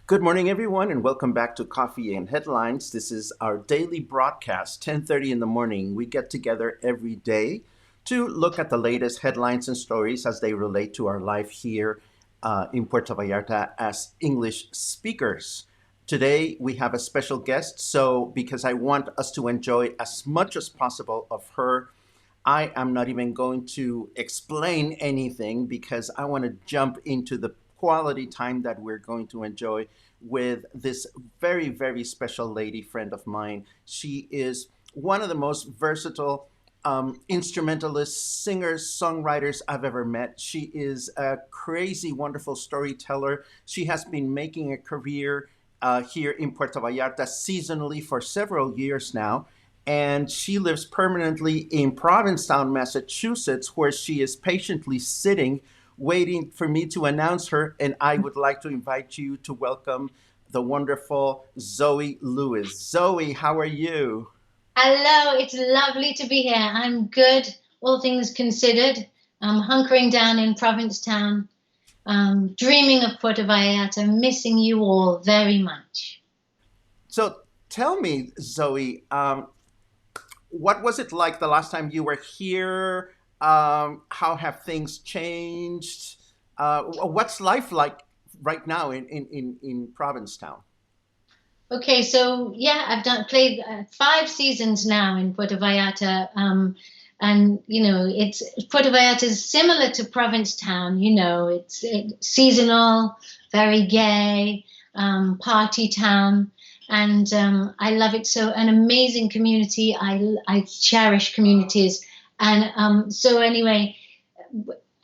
Good morning, everyone, and welcome back to Coffee and Headlines. This is our daily broadcast, 10:30 in the morning. We get together every day to look at the latest headlines and stories as they relate to our life here in Puerto Vallarta as English speakers. Today, we have a special guest, so because I want us to enjoy as much as possible of her, I am not even going to explain anything because I want to jump into the quality time that we're going to enjoy with this very, very special lady friend of mine. She is one of the most versatile instrumentalists, singers, songwriters I've ever met. She is a crazy, wonderful storyteller. She has been making a career here in Puerto Vallarta seasonally for several years now, and she lives permanently in Provincetown, Massachusetts, where she is patiently sitting, waiting for me to announce her. And I would like to invite you to welcome the wonderful Zoe Lewis. Zoe, how are you? Hello, it's lovely to be here. I'm good, all things considered. I'm hunkering down in Provincetown, dreaming of Puerto Vallarta, missing you all very much. So tell me, Zoe, what was it like the last time you were here? How have things changed? What's life like right now in Provincetown? Okay, so yeah, I've done played 5 seasons now in Puerto Vallarta, and it's Puerto Vallarta is similar to Provincetown. It's seasonal, very gay, party town, and I love it. So an amazing community. I cherish communities, and so anyway,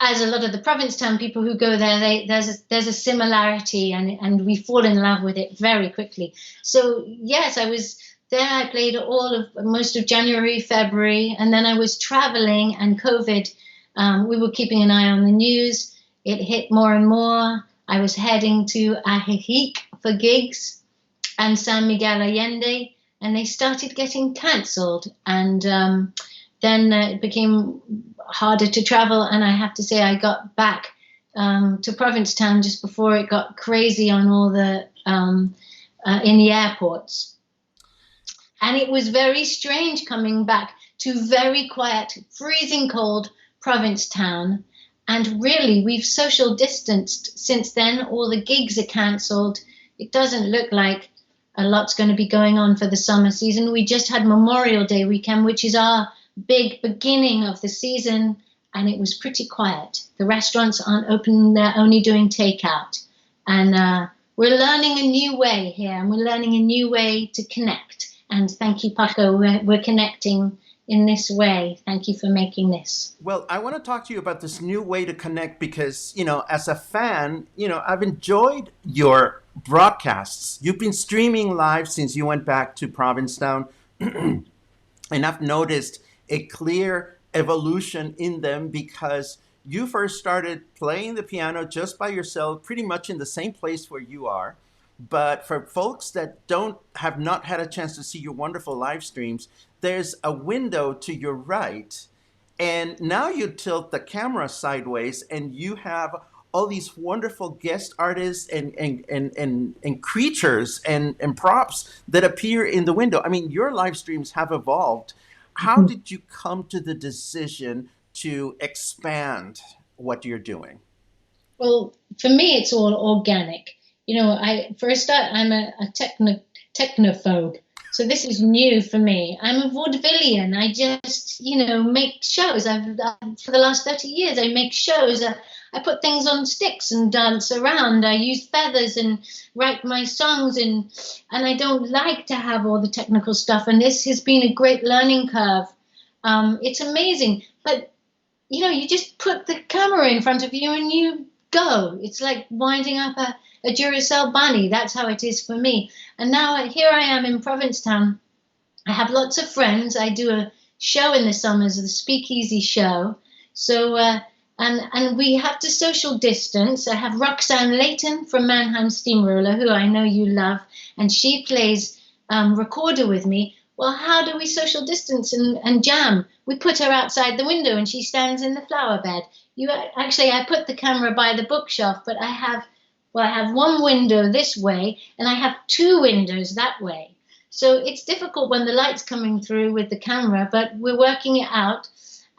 as a lot of the Provincetown people who go there, there's a similarity, and we fall in love with it very quickly. So yes, I was there. I played all of most of January, February, and then I was traveling, and COVID. We were keeping an eye on the news. It hit more and more. I was heading to Ajijic for gigs and San Miguel Allende, and they started getting cancelled. And then it became harder to travel, and I have to say I got back to Provincetown just before it got crazy on all the in the airports, and it was very strange coming back to very quiet, freezing cold Provincetown. And really, we've social distanced since then. All the gigs are cancelled. It doesn't look like a lot's going to be going on for the summer season. We just had Memorial Day weekend, which is our big beginning of the season, and it was pretty quiet. The restaurants aren't open, they're only doing takeout. And we're learning a new way here, and we're learning a new way to connect. And thank you, Paco. We're connecting in this way. Thank you for making this. Well, I want to talk to you about this new way to connect because, as a fan, I've enjoyed your broadcasts. You've been streaming live since you went back to Provincetown, and I've noticed a clear evolution in them because you first started playing the piano just by yourself, pretty much in the same place where you are. But for folks that don't have not had a chance to see your wonderful live streams, there's a window to your right, and now you tilt the camera sideways, and you have all these wonderful guest artists and creatures and props that appear in the window. I mean, your live streams have evolved. How did you come to the decision to expand what you're doing? Well, for me, it's all organic. I for a start, I'm a technophobe, so this is new for me. I'm a vaudevillian. I just, make shows. For the last 30 years, I make shows. I put things on sticks and dance around. I use feathers and write my songs, and I don't like to have all the technical stuff. And this has been a great learning curve. It's amazing, but you just put the camera in front of you and you go. It's like winding up a Duracell bunny. That's how it is for me. And now here I am in Provincetown. I have lots of friends. I do a show in the summers, the Speakeasy show. So and we have to social distance. I have Roxanne Layton from Mannheim Steamroller, who I know you love, and she plays recorder with me. Well, how do we social distance and jam? We put her outside the window and she stands in the flower bed. I put the camera by the bookshelf, but I have Well, I have one window this way and I have two windows that way. So it's difficult when the light's coming through with the camera, but we're working it out.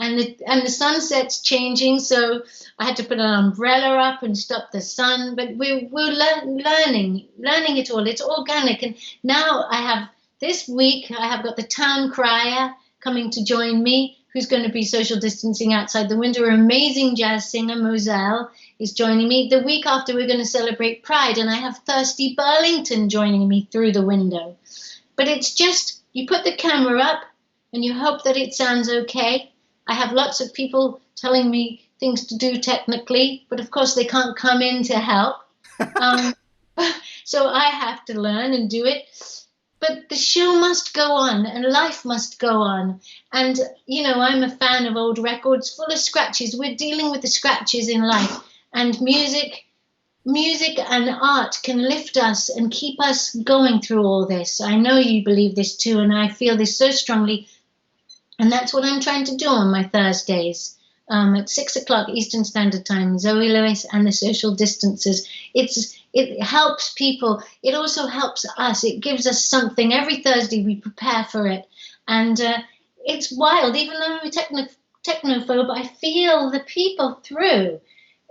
And the sunset's changing, so I had to put an umbrella up and stop the sun. But we're learning it all. It's organic. And now I have this week I have got the town crier coming to join me, who's going to be social distancing outside the window. An amazing jazz singer, Moselle, is joining me. The week after, we're going to celebrate Pride, and I have Thirsty Burlington joining me through the window. But it's just, you put the camera up and you hope that it sounds okay. I have lots of people telling me things to do technically, but of course they can't come in to help. Um, so I have to learn and do it. But the show must go on and life must go on. And, I'm a fan of old records full of scratches. We're dealing with the scratches in life. And music and art can lift us and keep us going through all this. I know you believe this too, and I feel this so strongly. And that's what I'm trying to do on my Thursdays at 6 o'clock Eastern Standard Time. Zoe Lewis and the Social Distancers. It helps people. It also helps us. It gives us something. Every Thursday we prepare for it. And it's wild. Even though I'm a technophobe, I feel the people through.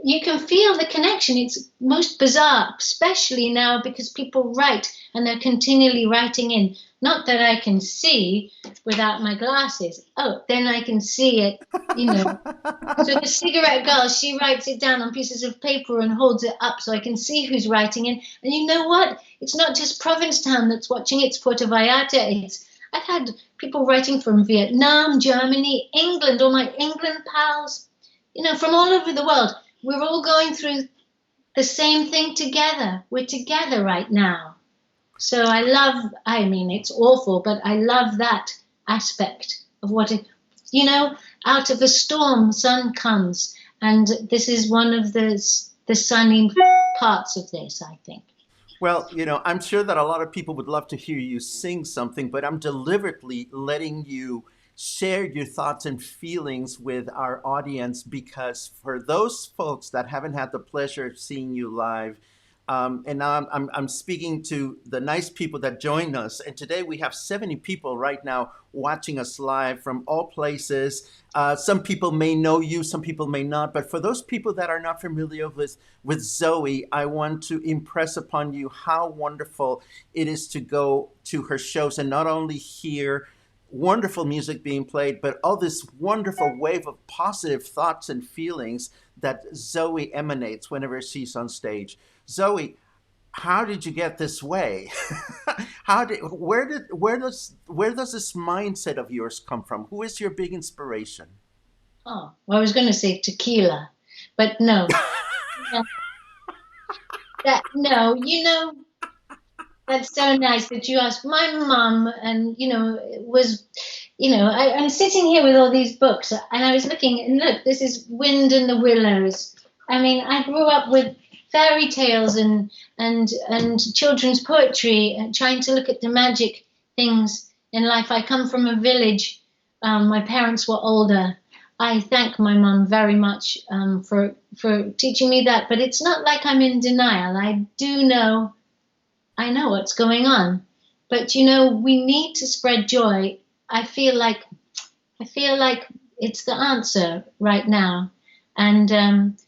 You can feel the connection. It's most bizarre, especially now because people write and they're continually writing in. Not that I can see without my glasses. Oh, then I can see it, So the cigarette girl, she writes it down on pieces of paper and holds it up so I can see who's writing in. And you know what? It's not just Provincetown that's watching. It's Puerto Vallarta. I've had people writing from Vietnam, Germany, England, all my England pals, from all over the world. We're all going through the same thing together. We're together right now. So it's awful, but I love that aspect of out of a storm, sun comes. And this is one of the sunny parts of this, I think. Well, I'm sure that a lot of people would love to hear you sing something, but I'm deliberately letting you share your thoughts and feelings with our audience because for those folks that haven't had the pleasure of seeing you live, and now I'm speaking to the nice people that joined us. And today we have 70 people right now watching us live from all places. Some people may know you, some people may not. But for those people that are not familiar with Zoe, I want to impress upon you how wonderful it is to go to her shows and not only hear wonderful music being played, but all this wonderful wave of positive thoughts and feelings that Zoe emanates whenever she's on stage. Zoe, how did you get this way? Where does this mindset of yours come from? Who is your big inspiration? Oh, well, I was going to say tequila, but no. No, that's so nice that you asked. My mum, and I'm sitting here with all these books, and I was looking, and look, this is Wind in the Willows. I mean, I grew up with fairy tales and children's poetry, and trying to look at the magic things in life. I come from a village. My parents were older. I thank my mum very much for teaching me that. But it's not like I'm in denial. I know what's going on. But we need to spread joy. I feel like it's the answer right now. And and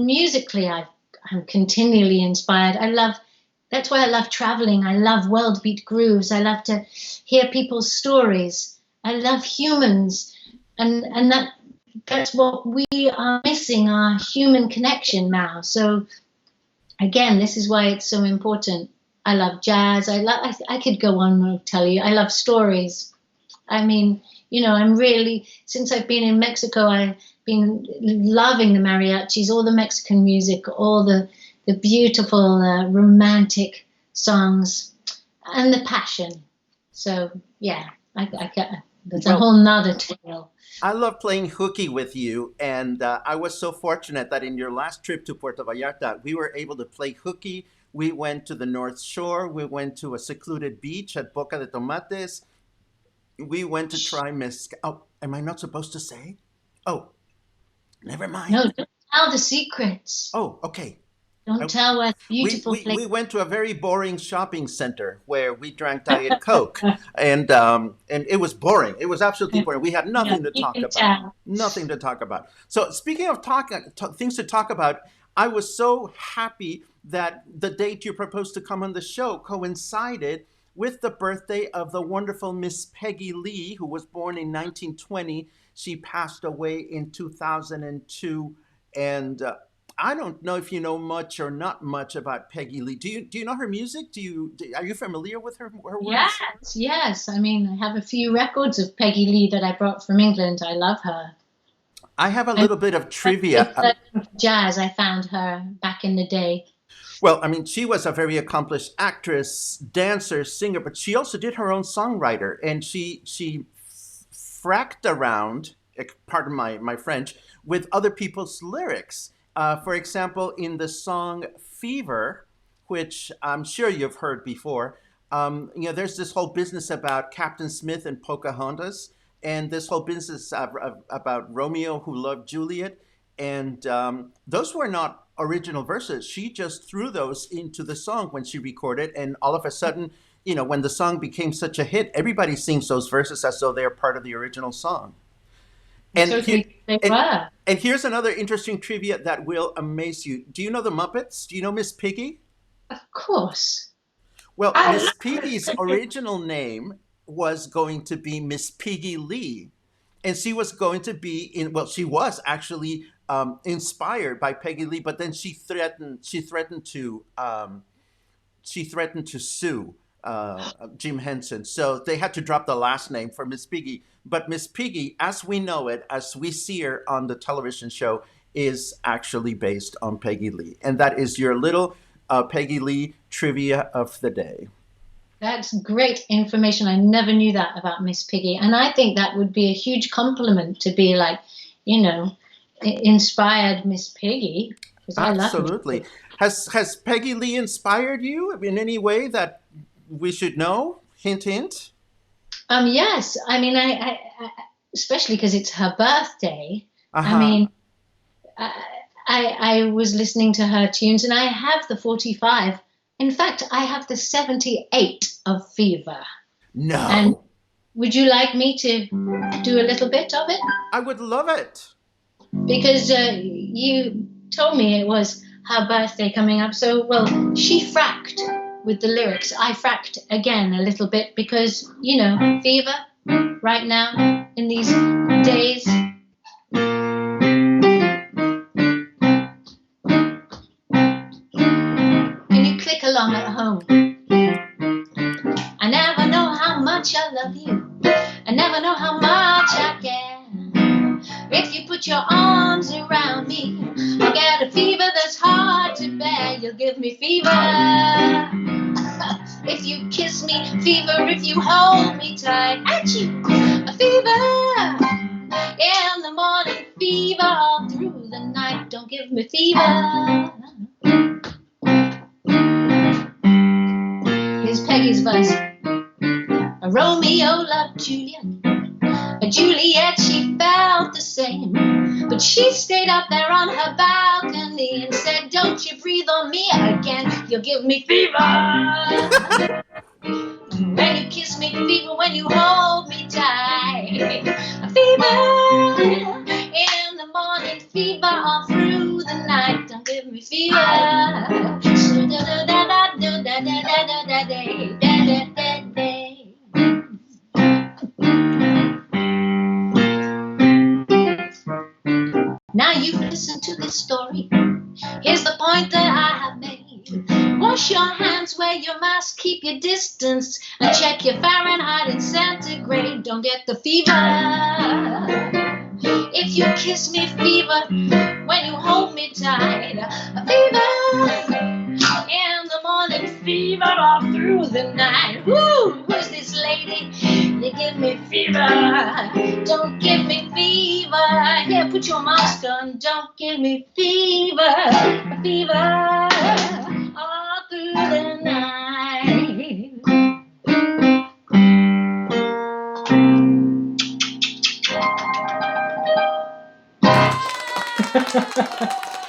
musically, I'm continually inspired. That's why I love traveling. I love world beat grooves. I love to hear people's stories. I love humans. And that's what we are missing, our human connection now. So again, this is why it's so important. I love jazz. I could go on and tell you. I love stories. I mean, I'm really, since I've been in Mexico, I've been loving the mariachis, all the Mexican music, all the beautiful romantic songs, and the passion. So yeah, that's a whole nother tale. I love playing hooky with you, and I was so fortunate that in your last trip to Puerto Vallarta, we were able to play hooky. We went to the North Shore. We went to a secluded beach at Boca de Tomates. We went to try mezcal. Oh, am I not supposed to say? Oh, never mind. No, don't tell the secrets. Oh, okay. Don't tell what beautiful place. We went to a very boring shopping center where we drank Diet Coke, and it was boring. It was absolutely boring. We had Yeah, nothing to you talk can about. tell. Nothing to talk about. So speaking of things to talk about, I was so happy that the date you proposed to come on the show coincided with the birthday of the wonderful Miss Peggy Lee, who was born in 1920. She passed away in 2002, and I don't know if you know much or not much about Peggy Lee. Do you know her music? Are you familiar with her works? Yes, yes. I mean, I have a few records of Peggy Lee that I brought from England. I love her. I have a And little bit of with trivia. jazz, I found her back in the day. Well, I mean, she was a very accomplished actress, dancer, singer, but she also did her own songwriter, and she fracked around, pardon my French, with other people's lyrics. For example, in the song "Fever," which I'm sure you've heard before, there's this whole business about Captain Smith and Pocahontas, and this whole business about Romeo who loved Juliet, and those were not original verses. She just threw those into the song when she recorded, and all of a sudden, when the song became such a hit, everybody sings those verses as though they're part of the original song. And here, Totally, they and, were. and here's another interesting trivia that will amaze you. Do you know the Muppets? Do you know Miss Piggy? Of course. Well, I Miss love Piggy's it. original name was going to be Miss Peggy Lee, and she was going to be she was actually inspired by Peggy Lee, but then she threatened to sue Jim Henson, so they had to drop the last name for Miss Piggy. But Miss Piggy, as we know it, as we see her on the television show, is actually based on Peggy Lee, and that is your little Peggy Lee trivia of the day. That's great information. I never knew that about Miss Piggy. And I think that would be a huge compliment to be like, you know, inspired Miss Piggy, because I love Miss Absolutely. Piggy. Has Peggy Lee inspired you in any way that we should know? Hint, hint. Yes, I mean, especially because it's her birthday. Uh I huh. mean, I, I was listening to her tunes, and I have the 45. In fact, I have the 78 of Fever. And No, would you like me to do a little bit of it? I would love it. Because you told me it was her birthday coming up. So, well, she fracked with the lyrics. I fracked again a little bit because, fever right now in these days. Can you click along at home? I never know how much I love you. I never know how much I care. If you put your arms around me, I'll get a fever that's hard to bear. You'll give me fever. If you kiss me, fever. If you hold me tight, achoo, a fever. In the morning, fever. All through the night, don't give me fever. Here's Peggy's verse. A Romeo loved Juliet. A Juliet, she felt the same. But she stayed up there on her balcony and said, don't you breathe on me again. You'll give me fever. When you kiss me, fever. When you hold me tight, a fever. In the morning, fever. All through the night, don't give me fever. So da da da da da da da da da da da da da. Now you've listened to this story. Here's the point that I have made. Wash your hands, wear your mask, keep your distance, and check your Fahrenheit and centigrade. Don't get the fever. If you kiss me, fever. When you hold me tight, a fever. In the morning, fever. All through the night. Woo! Who's this lady? You give me fever. Don't give me fever. Here, put your mask on. Don't give me fever. Fever. All through the night.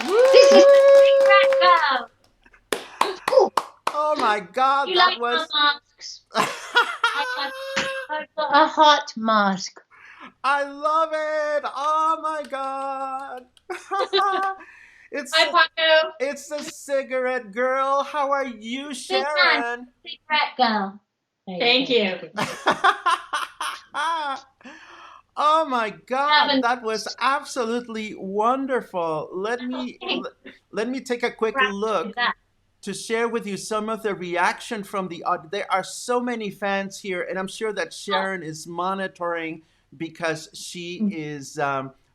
This is the Woo! crack out. my God, You that like was. my masks? I've got a hot mask. I love it. Oh my God. it's Hi, Paco. it's the cigarette girl. How are you, Big man, Sharon? cigarette girl. Thank you. Oh my God, Haven't that was absolutely wonderful. Let me take a quick look that. to share with you some of the reaction from the audience. There are so many fans here, and I'm sure that Sharon is monitoring because she is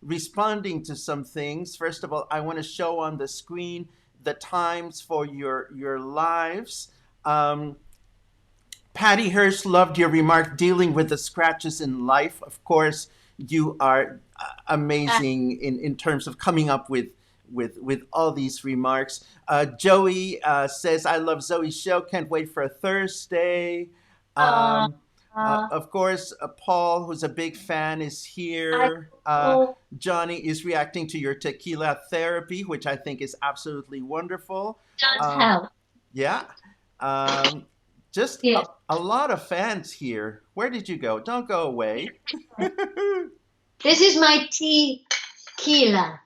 responding to some things. First of all, I want to show on the screen the times for your lives. Um, Patty Hirsch loved your remark dealing with the scratches in life. Of course, you are amazing in terms of coming up with all these remarks. Joey says, I love Zoe's show. Can't wait for a Thursday. Uh, Of course, Paul, who's a big fan, is I here. oh, Johnny is reacting to your tequila therapy, which I think is absolutely wonderful. does Um, help. yeah. Um, just Yes. a lot of fans here. Where did you go? Don't go away. This is my tequila.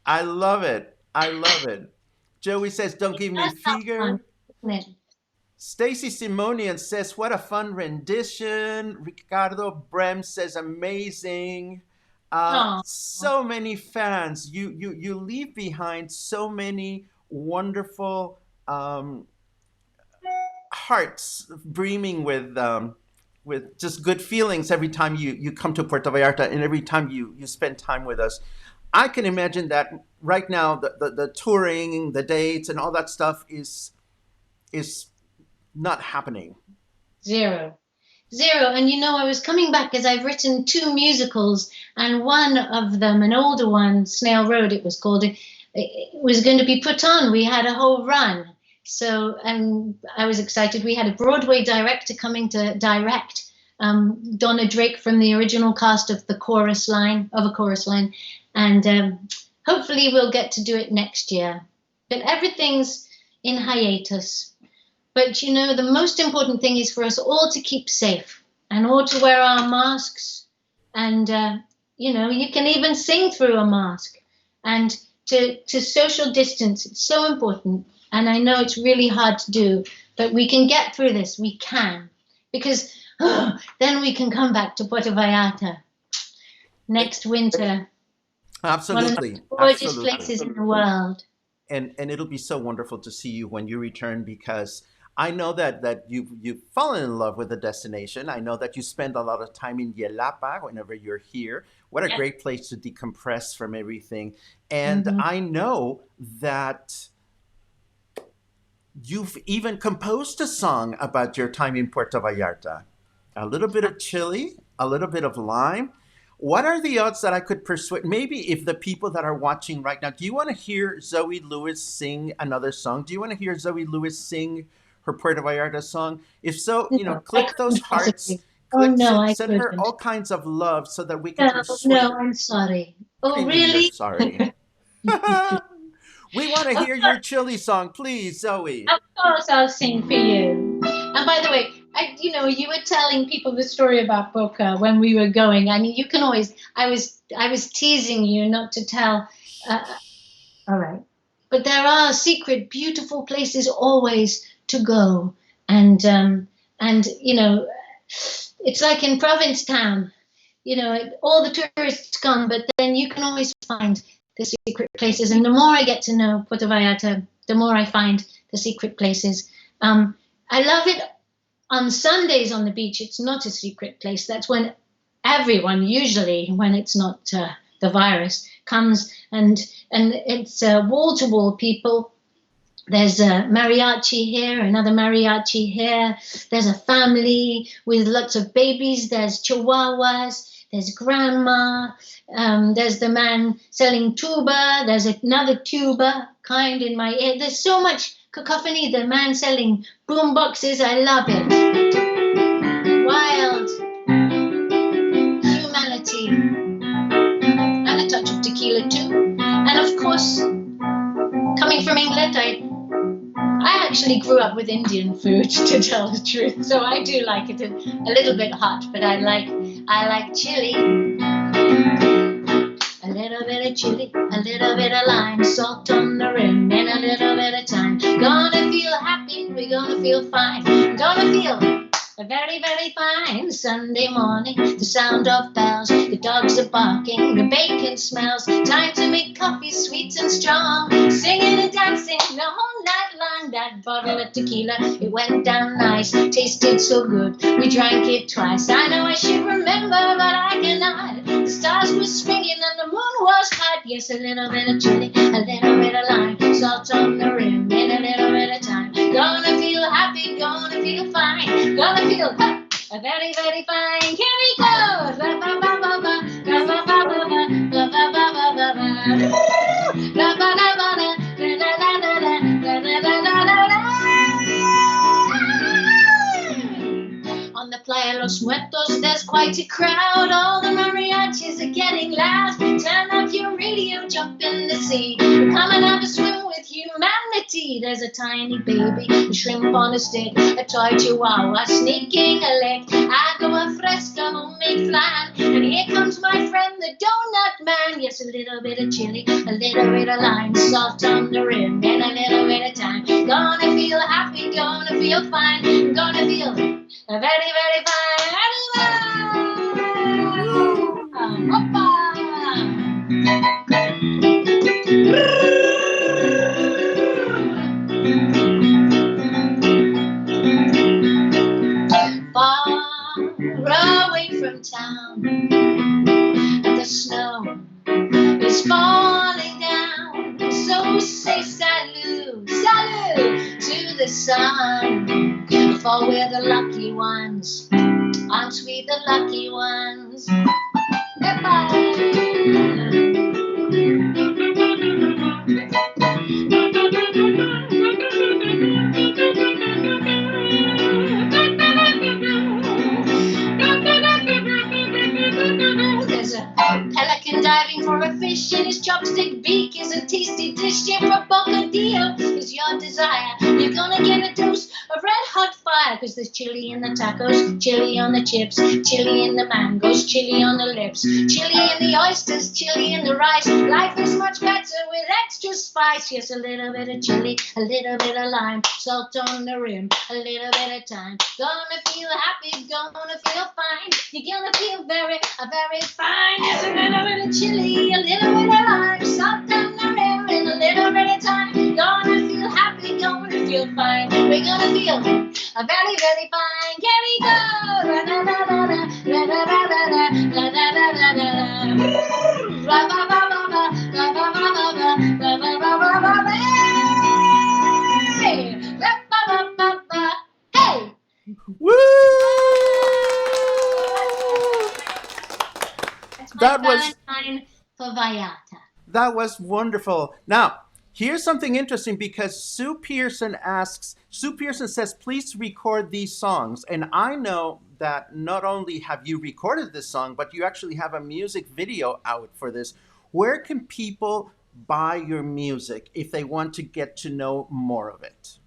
I love it. I love it. Joey says, don't give me That's not fun, figure. isn't it? Stacy Simonian says, what a fun rendition. Ricardo Brem says, amazing. Oh, So many fans. You leave behind so many wonderful hearts brimming with just good feelings every time you come to Puerto Vallarta and every time you spend time with us. I can imagine that right now the touring, the dates, and all that stuff is not happening. zero. And you know, I was coming back because I've written 2 musicals, and one of them, an older one, Snail Road, it was called, it was going to be put on. We had a whole run. So, and I was excited. We had a Broadway director coming to direct, Donna Drake from the original cast of a chorus line, and hopefully we'll get to do it next year. But everything's in hiatus. But you know, the most important thing is for us all to keep safe and all to wear our masks. And you know, you can even sing through a mask. And to social distance, it's so important. And I know it's really hard to do, but we can get through this. We can, because then we can come back to Puerto Vallarta next winter. Absolutely. One of the gorgeous Absolutely. places in the world. And it'll be so wonderful to see you when you return, because I know that you've fallen in love with the destination. I know that you spend a lot of time in Yelapa whenever you're here. What a great place to decompress from everything. And I know that you've even composed a song about your time in Puerto Vallarta. A little bit of chili, a little bit of lime. What are the odds that I could persuade, maybe if the people that are watching right now, do you want to hear Zoe Lewis sing another song? Do you want to hear Zoe Lewis sing her Puerto Vallarta song? If so, you know, click those hearts, send her all kinds of love so that we can persuade her. No, I'm sorry. What do Oh, you mean you're really? sorry? We want to hear your chili song, please, Zoe. Of course, I'll sing for you. And by the way, you know, you were telling people the story about Boca when we were going. I mean, you can always. I was teasing you not to tell. All right, but there are secret, beautiful places always to go, and you know, it's like in Provincetown. You know, all the tourists come, but then you can always find the secret places. And the more I get to know Puerto Vallarta, the more I find the secret places. I love it on Sundays on the beach. It's not a secret place. That's when everyone, usually when it's not the virus, comes, and it's wall-to-wall people. There's a mariachi here, another mariachi here. There's a family with lots of babies. There's chihuahuas. There's grandma. There's the man selling tuba. There's another tuba kind in my ear. There's so much cacophony. The man selling boom boxes. I love it. Wild humanity and a touch of tequila too. And of course, coming from England, I actually grew up with Indian food, to tell the truth, so I do like it a little bit hot, but I like chili. A little bit of chili, a little bit of lime, salt on the rim, and a little bit of thyme. Gonna feel happy, we're gonna feel fine. Gonna feel a very, very fine Sunday morning. The sound of bells, the dogs are barking, the bacon smells. Time to make coffee sweet and strong. Singing and dancing the whole night long. That bottle of tequila, it went down nice. Tasted so good, we drank it twice. I know I should remember, but I cannot. The stars were swinging and the moon was hot. Yes, a little bit of chili, a little bit of lime, salt on the rim, and a little bit of thyme. Gonna feel happy, gonna feel fine, gonna feel a very, very fine. Here we go. La ba ba ba ba, la ba ba ba ba, la ba ba ba ba ba. La ba la ba la, la la la la, la la la la la. On the Playa Los Muertos, there's quite a crowd. All the mariachis are getting loud. Turn up your radio, jump in the sea. Come and have a swim with humanity. There's a tiny baby, a shrimp on a stick, a toy chihuahua sneaking a lick. Agua fresca, homemade flan. And here comes my friend, the donut man. Yes, a little bit of chili, a little bit of lime, salt on the rim, and a little bit of thyme. Gonna feel happy, gonna feel fine, gonna feel a very, very fine animal. Hoppa! Far away from town, and the snow is falling down. So say salut, salut to the sun. For we're the lucky ones, aren't we the lucky ones? Goodbye. There's a pelican diving for a fish, and his chopstick beak is a tasty dish. If a bocadillo is your desire, you're gonna get a dose of red hot fire. Cause there's chili in the tacos, chili on the chips, chili in the mangoes, chili on the lips, chili in the oysters, chili in the rice. Life is much better with extra spice. Yes, a little bit of chili, a little bit of lime, salt on the rim, a little bit of thyme. Gonna feel happy, gonna feel fine. You're gonna feel very fine. Yes, a little bit of chili, a little bit of lime, salt on the rim, and a little bit of thyme. Gonna feel happy, gonna feel fine. We're gonna feel a very, very fine. Here we go. La la la la la, la la la la la, la la la la la. La ba ba ba ba, la ba ba ba ba, la ba ba ba ba ba. Hey, la ba ba ba ba. Hey. Woo! That's That my was Valentine for Vallarta. That was wonderful. Now, here's something interesting because Sue Pearson says, please record these songs. And I know that not only have you recorded this song, but you actually have a music video out for this. Where can people buy your music if they want to get to know more of it?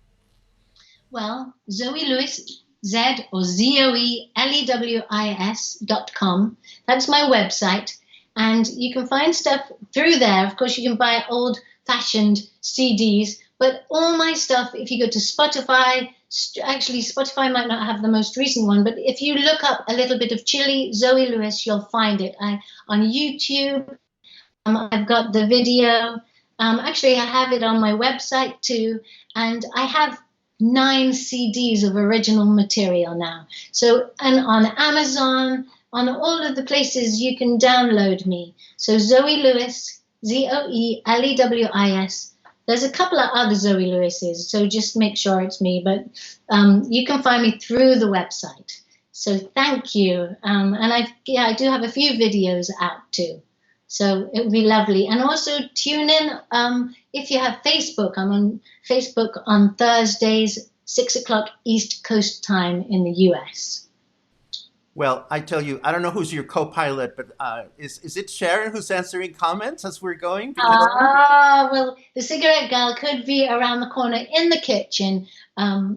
Well, Zoe Lewis, ZOELEWIS.com. That's my website. And you can find stuff through there. Of course, you can buy old-fashioned CDs, but all my stuff, if you go to Spotify, actually Spotify might not have the most recent one, but if you look up a little bit of Chili, Zoe Lewis, you'll find it. On YouTube, I've got the video. Actually, I have it on my website too, and I have 9 CDs of original material now. So, and on Amazon, on all of the places you can download me. So Zoe Lewis, ZOELEWIS. There's a couple of other Zoe Lewises, so just make sure it's me. But you can find me through the website. So thank you. And I do have a few videos out too. So it would be lovely. And also tune in if you have Facebook. I'm on Facebook on Thursdays, 6 o'clock East Coast time in the US. Well, I tell you, I don't know who's your co-pilot, but is it Sharon who's answering comments as we're going? Because Ah, well, the cigarette girl could be around the corner in the kitchen.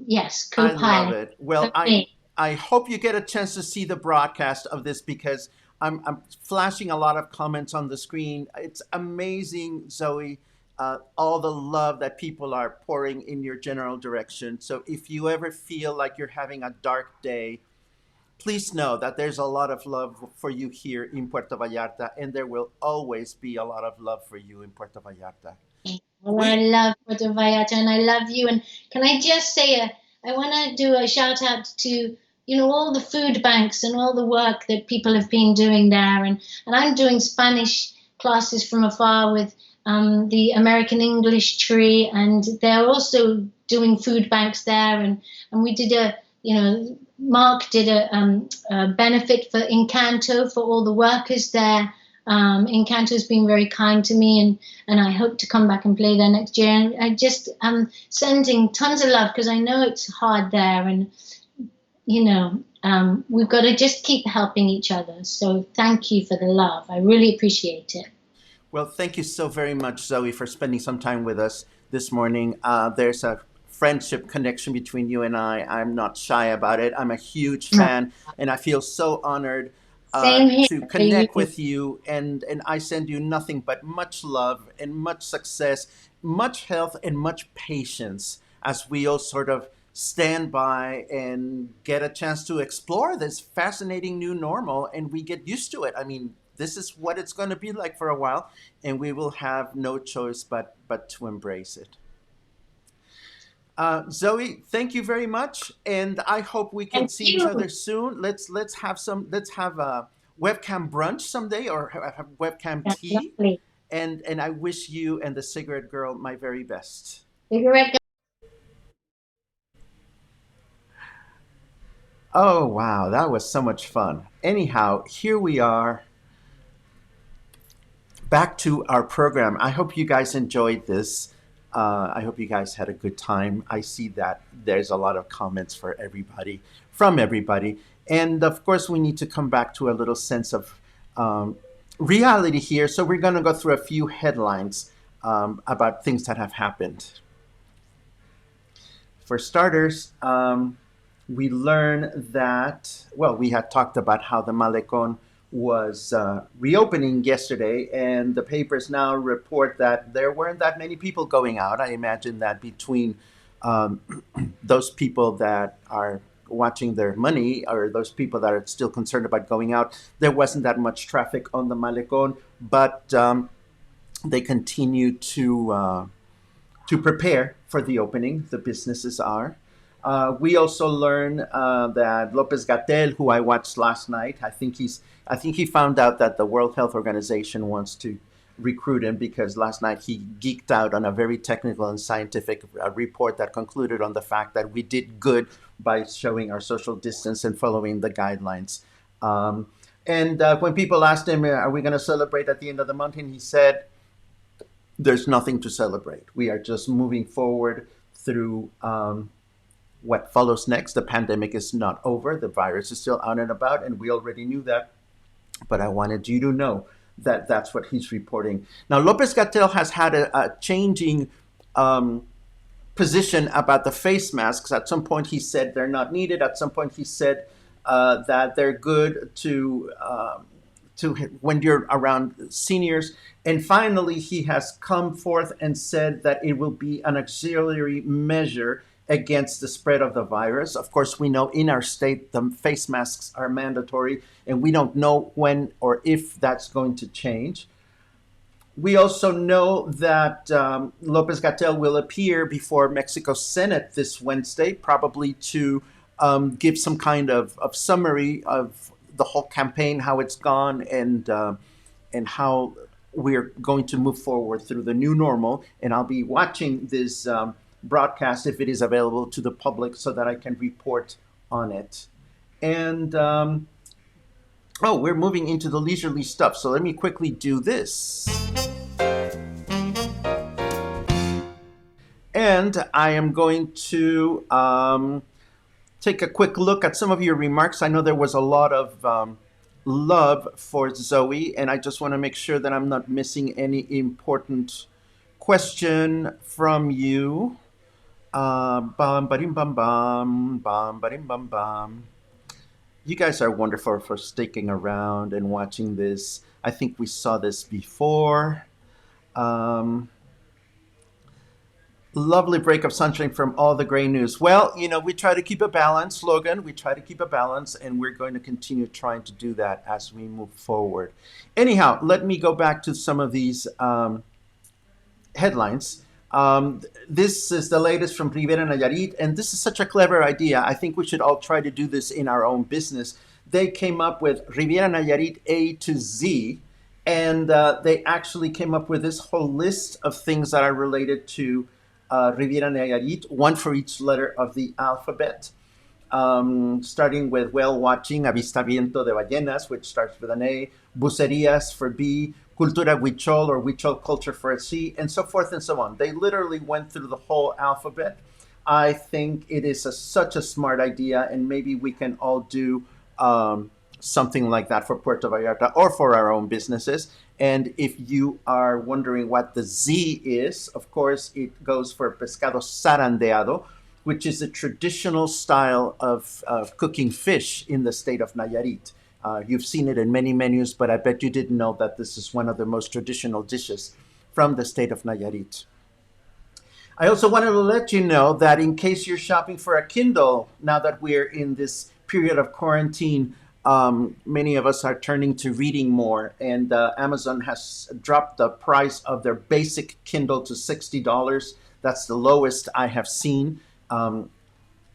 Yes, I love co-pilot it. for Well, me. I hope you get a chance to see the broadcast of this because I'm flashing a lot of comments on the screen. It's amazing, Zoe, all the love that people are pouring in your general direction. So if you ever feel like you're having a dark day, please know that there's a lot of love for you here in Puerto Vallarta, and there will always be a lot of love for you in Puerto Vallarta. Well, I We love Puerto Vallarta and I love you. And can I just say, I want to do a shout out to, all the food banks and all the work that people have been doing there. And I'm doing Spanish classes from afar with the American English Tree, and they're also doing food banks there. And we did Mark did a benefit for Encanto for all the workers there. Encanto's been very kind to me, and I hope to come back and play there next year. And I just sending tons of love because I know it's hard there, and we've got to just keep helping each other. So thank you for the love. I really appreciate it. Well, thank you so very much, Zoe, for spending some time with us this morning. There's a friendship connection between you and I. I'm not shy about it. I'm a huge fan, and I feel so honored Same here to for you. connect with you. And I send you nothing but much love and much success, much health, and much patience as we all sort of stand by and get a chance to explore this fascinating new normal and we get used to it. I mean, this is what it's going to be like for a while, and we will have no choice but to embrace it. Zoe, thank you very much, and I hope we can And see each you, other soon. Let's have a webcam brunch someday, or have webcam that's tea. lovely. And I wish you and the cigarette girl my very best. Cigarette Oh wow, that was so much fun. Anyhow, here we are back to our program. I hope you guys enjoyed this. I hope you guys had a good time. I see that there's a lot of comments for everybody, from everybody. And of course, we need to come back to a little sense of um, reality here. So, we're going to go through a few headlines about things that have happened. For starters, we learn that, well, we had talked about how the Malecón was reopening yesterday, and the papers now report that there weren't that many people going out. I imagine that between um, those people that are watching their money or those people that are still concerned about going out, there wasn't that much traffic on the Malecón, but they continue to prepare for the opening. The businesses are. We also learn that López-Gatell, who I watched last night, I think he found out that the World Health Organization wants to recruit him because last night he geeked out on a very technical and scientific report that concluded on the fact that we did good by showing our social distance and following the guidelines. And when people asked him, "Are we going to celebrate at the end of the month?" and he said, "There's nothing to celebrate. We are just moving forward through." What follows next. The pandemic is not over. The virus is still out and about, and we already knew that. But I wanted you to know that that's what he's reporting. Now, Lopez Gatell has had a changing um, position about the face masks. At some point, he said they're not needed. At some point, he said that they're good to when you're around seniors. And finally, he has come forth and said that it will be an auxiliary measure against the spread of the virus. Of course, we know in our state the face masks are mandatory, and we don't know when or if that's going to change. We also know that Lopez Gatell will appear before Mexico's Senate this Wednesday, probably to give some kind of summary of the whole campaign, how it's gone, and how we're going to move forward through the new normal. And I'll be watching this broadcast if it is available to the public so that I can report on it. And oh, we're moving into the leisurely stuff. So let me quickly do this. And I am going to take a quick look at some of your remarks. I know there was a lot of love for Zoe, and I just want to make sure that I'm not missing any important question from you. Bam, badim, bam, bam, badim, bam, bam. You guys are wonderful for sticking around and watching this. I think we saw this before. Um, Lovely break of sunshine from all the gray news. Well, we try to keep a balance, Logan. We try to keep a balance, and we're going to continue trying to do that as we move forward. Anyhow, let me go back to some of these headlines. This is the latest from Riviera Nayarit, and this is such a clever idea. I think we should all try to do this in our own business. They came up with Riviera Nayarit A to Z, and they actually came up with this whole list of things that are related to Riviera Nayarit, one for each letter of the alphabet. Starting with whale watching, avistamiento de ballenas, which starts with an A, bucerías for B, cultura huichol or huichol culture for a C, and so forth and so on. They literally went through the whole alphabet. I think it is such a smart idea, and maybe we can all do something like that for Puerto Vallarta or for our own businesses. And if you are wondering what the Z is, of course, it goes for pescado zarandeado, which is a traditional style of cooking fish in the state of Nayarit. You've seen it in many menus, but I bet you didn't know that this is one of the most traditional dishes from the state of Nayarit. I also wanted to let you know that in case you're shopping for a Kindle, now that we're in this period of quarantine, many of us are turning to reading more, and Amazon has dropped the price of their basic Kindle to $60. That's the lowest I have seen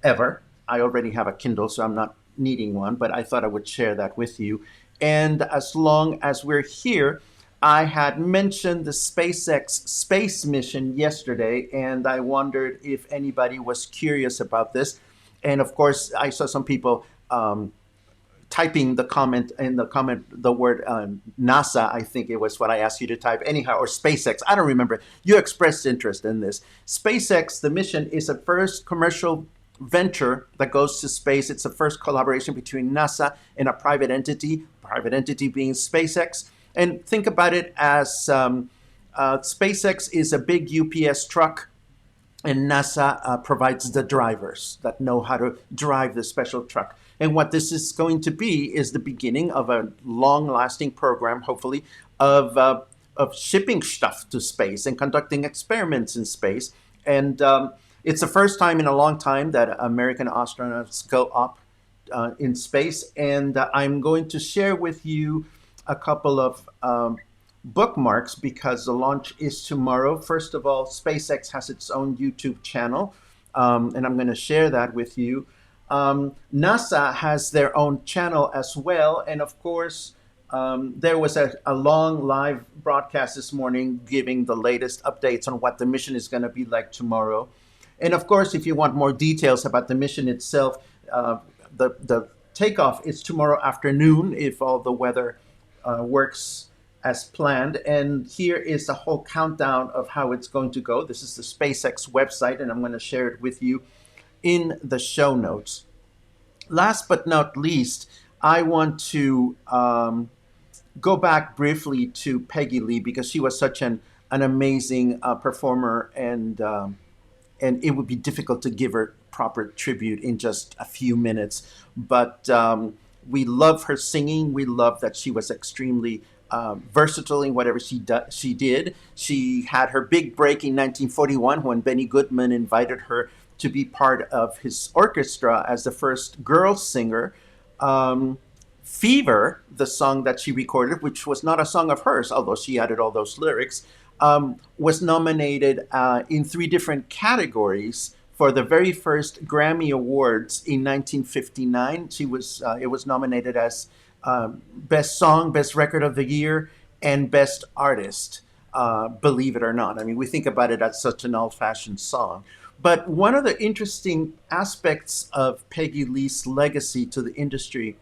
ever. I already have a Kindle, so I'm not needing one, but I thought I would share that with you. And as long as we're here, I had mentioned the SpaceX space mission yesterday, and I wondered if anybody was curious about this. And of course, I saw some people typing the word NASA. I think it was what I asked you to type anyhow, or SpaceX. I don't remember. You expressed interest in this. SpaceX, the mission, is a first commercial venture that goes to space. It's the first collaboration between NASA and a private entity being SpaceX. And think about it as SpaceX is a big UPS truck, and NASA provides the drivers that know how to drive the special truck. And what this is going to be is the beginning of a long-lasting program, hopefully, of shipping stuff to space and conducting experiments in space. And it's the first time in a long time that American astronauts go up in space. And I'm going to share with you a couple of bookmarks because the launch is tomorrow. First of all, SpaceX has its own YouTube channel, and I'm going to share that with you. NASA has their own channel as well, and of course, there was a long live broadcast this morning giving the latest updates on what the mission is going to be like tomorrow. And of course, if you want more details about the mission itself, the takeoff is tomorrow afternoon if all the weather works as planned. And here is the whole countdown of how it's going to go. This is the SpaceX website, and I'm going to share it with you in the show notes. Last but not least, I want to go back briefly to Peggy Lee because she was such an amazing performer, and it would be difficult to give her proper tribute in just a few minutes. But we love her singing. We love that she was extremely versatile in whatever she did. She had her big break in 1941 when Benny Goodman invited her to be part of his orchestra as the first girl singer. Fever, the song that she recorded, which was not a song of hers, although she added all those lyrics, was nominated in 3 different categories for the very first Grammy Awards in 1959. It was nominated as Best Song, Best Record of the Year, and Best Artist, believe it or not. I mean, we think about it as such an old-fashioned song. But one of the interesting aspects of Peggy Lee's legacy to the industry,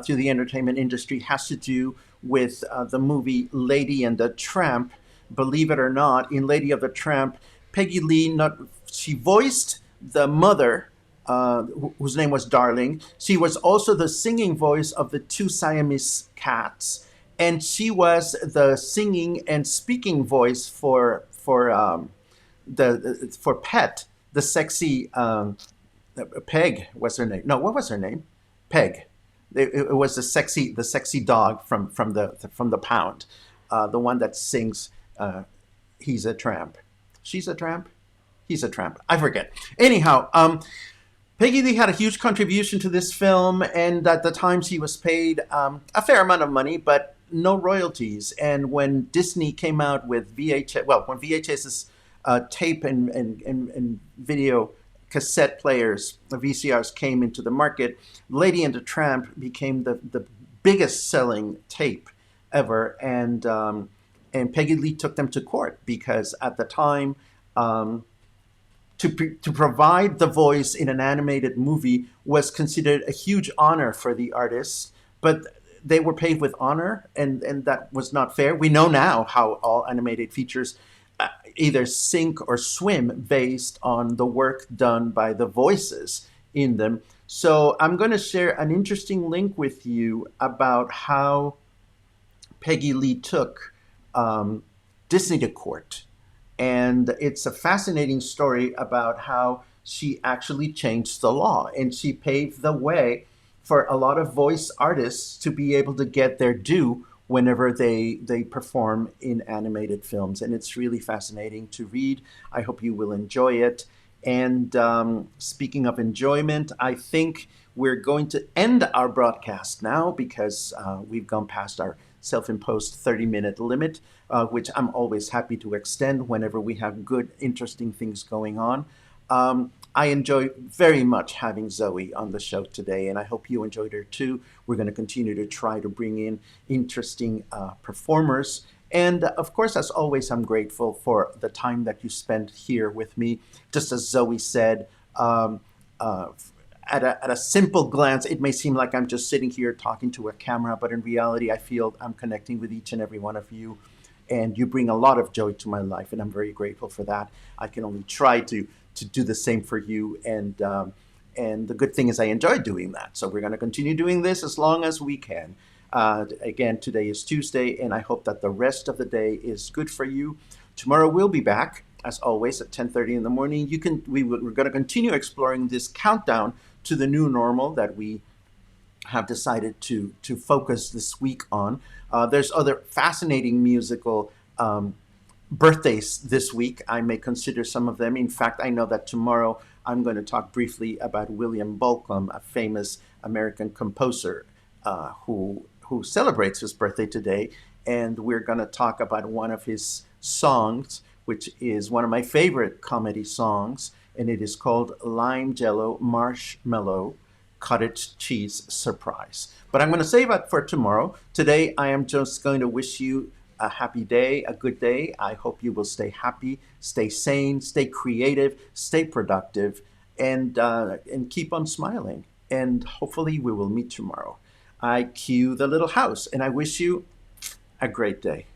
to the entertainment industry, has to do with the movie Lady and the Tramp. Believe it or not, in Lady of the Tramp, Peggy Lee she voiced the mother whose name was Darling. She was also the singing voice of the two Siamese cats, and she was the singing and speaking voice for Pet, the sexy Peg was her name. No, what was her name? Peg. It was the sexy dog from the pound, the one that sings. He's a tramp. She's a tramp. He's a tramp. I forget. Anyhow, Peggy Lee had a huge contribution to this film, and at the time she was paid a fair amount of money, but no royalties. And when Disney came out with VHS, well, when VHS's tape and video cassette players, the VCRs, came into the market, Lady and the Tramp became the biggest selling tape ever, and Peggy Lee took them to court because at the time, to provide the voice in an animated movie was considered a huge honor for the artists, but they were paid with honor, and that was not fair. We know now how all animated features either sink or swim based on the work done by the voices in them. So I'm going to share an interesting link with you about how Peggy Lee took Disney to court. And it's a fascinating story about how she actually changed the law, and she paved the way for a lot of voice artists to be able to get their due whenever they perform in animated films. And it's really fascinating to read. I hope you will enjoy it. And speaking of enjoyment, I think we're going to end our broadcast now because we've gone past our self-imposed 30-minute limit, which I'm always happy to extend whenever we have good, interesting things going on. I enjoy very much having Zoe on the show today, and I hope you enjoyed her too. We're going to continue to try to bring in interesting performers. And of course, as always, I'm grateful for the time that you spent here with me. Just as Zoe said, at a simple glance, it may seem like I'm just sitting here talking to a camera, but in reality, I feel I'm connecting with each and every one of you. And you bring a lot of joy to my life, and I'm very grateful for that. I can only try to do the same for you. And the good thing is I enjoy doing that. So we're going to continue doing this as long as we can. Again, today is Tuesday, and I hope that the rest of the day is good for you. Tomorrow we'll be back, as always, at 10:30 in the morning. We're going to continue exploring this countdown to the new normal that we have decided to focus this week on. There's other fascinating musical birthdays this week. I may consider some of them. In fact, I know that tomorrow I'm going to talk briefly about William Bolcom, a famous American composer who celebrates his birthday today. And we're going to talk about one of his songs, which is one of my favorite comedy songs, and it is called Lime Jello Marshmallow Cottage Cheese Surprise. But I'm going to save it for tomorrow. Today, I am just going to wish you a happy day, a good day. I hope you will stay happy, stay sane, stay creative, stay productive, and keep on smiling. And hopefully we will meet tomorrow. I cue the little house, and I wish you a great day.